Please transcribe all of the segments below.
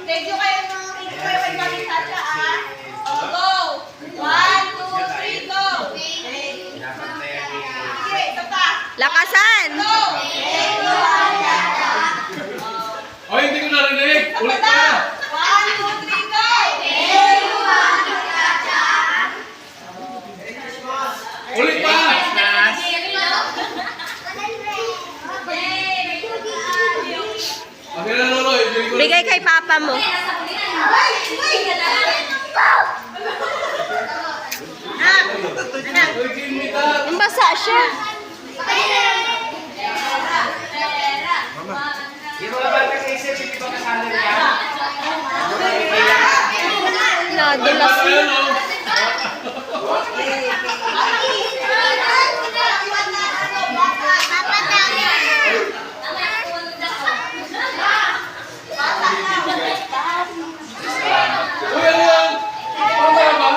Thank you kayo kay Mami Sacha, ah. Go! 1, 2, 3, go! Okay, ito pa. Lakasan! Go! Ay, hindi ko narinig. Ulit pa. 1, 2, 3, go! Ulit pa. Okay na, Lolo. Bigay kay papa mo. Basa siya. Yung mga bata sa isip, hindi ba kasali ka? Nadulas Ayan, na. oh. Uy, ano yan? Tama ba?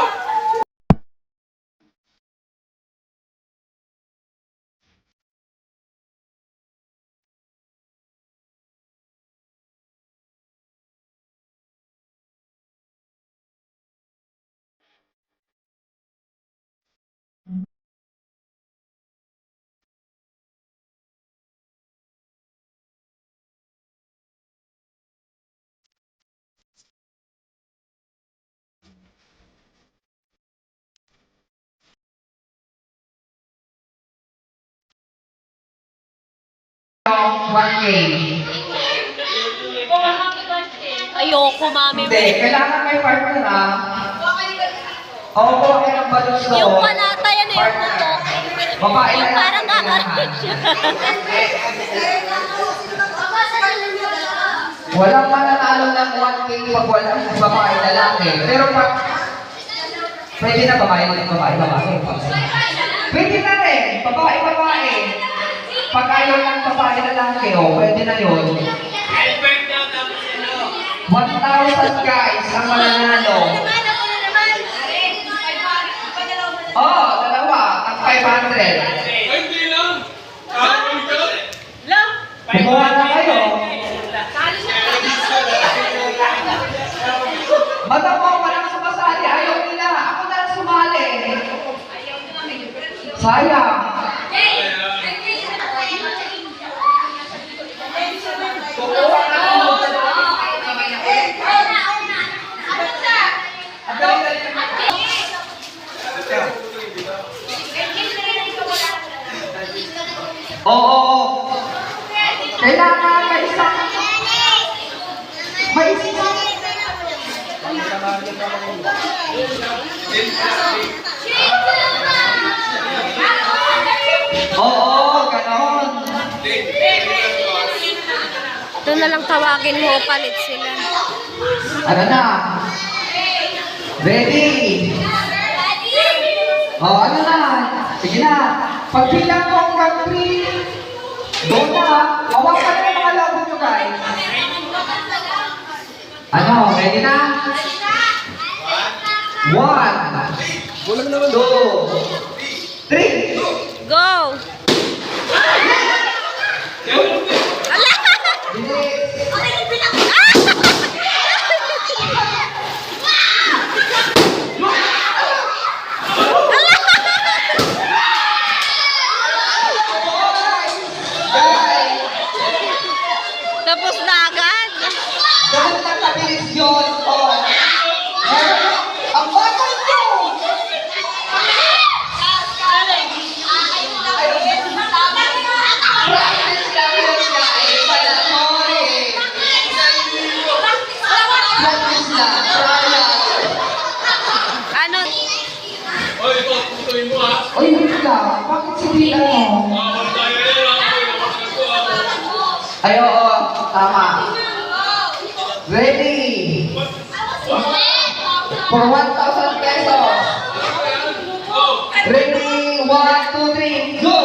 One game. Ayoko, mami. Hindi, kailangan may partner ha. Oo, ay ang balot ko. Yung panata yan eh, yung puto. Babae Yung na parang kakarit siya. Walang mananalo ng 1K pag walang babae lalaki. Pero pag pwede na babae. Pwede na rin, babae. Pag ayaw ng babae lalaki, pwede na yun. 1,000 guys ang mananalo. Dalawa, ang 500. Ay, hindi lang. Ulit ka. Kumuha na kayo. Bata mo, walang sumasali. Ayaw nila. Ako na lang sumali. Sayang. Kukuha na ako. Oo. Kailangan may isang Oo, ganon. Ito na lang tawagin mo, palit sila. Ano na? Ready? Ano na? Sige na. Pagbilang ko hanggang 3, doon na. Hawakan na yung mga labo nyo, guys. Ano? Ready na? 1, 2, 3. Go! Tapos na agad. Ganun lang kabilis yun. Ang bagal nyo! Practice lang yun, guys. Wala, sorry. Practice lang. Trial. Ano? Oy, ito. Tutuin mo, ha? Uy, wait lang. Bakit sabihin mo? Tayo yan, ha? Ay, oo. Tama. Ready? For 1,000 pesos. Ready? 1, 2, 3, go!